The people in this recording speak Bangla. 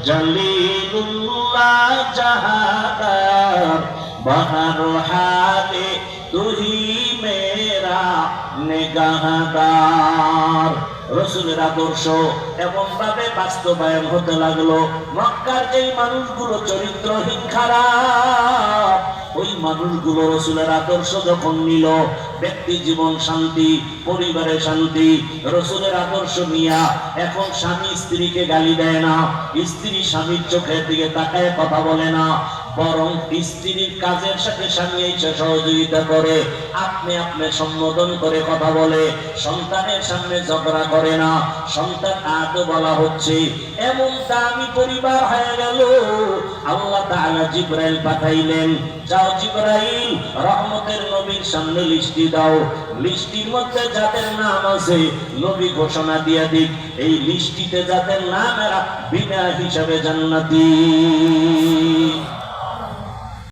जलीलुल्लाह जहादार बहर हाले तू ही मेरा निगाहदार। রসুলের আদর্শ এমন ভাবে বাস্তবায়ন হতে লাগলো, মক্কার যেই মানুষগুলো চরিত্রহীন খারাপ, ওই মানুষগুলো রসুলের আদর্শ যখন নিল, ব্যক্তি জীবন শান্তি, পরিবারে শান্তি। রসুলের আদর্শ নিয়া এখন স্বামী স্ত্রীকে গালি দেয় না, স্ত্রী স্বামীর চোখের দিকে তাকায় কথা বলে না, বরং স্ত্রীর কাজের সাথে স্বামী এসে সহযোগিতা করে, আপনি আপনি সম্বোধন করে কথা বলে, সন্তানের সামনে ঝগড়া করে না, সন্তান আদৌ বলা হচ্ছে। এমন দামি পরিবার হয়ে গেল। আল্লাহ তাআলা জিবরাইল পাঠাইলেন, যাও জিবরাইল, রহমতের নবীর সামনে লিস্টি দাও, লিস্টির মধ্যে যাদের নাম আছে নবী ঘোষণা দিয়ে দিক, এই লিস্টিতে যাদের নাম এরা বিনা হিসাবে জান্নাতি।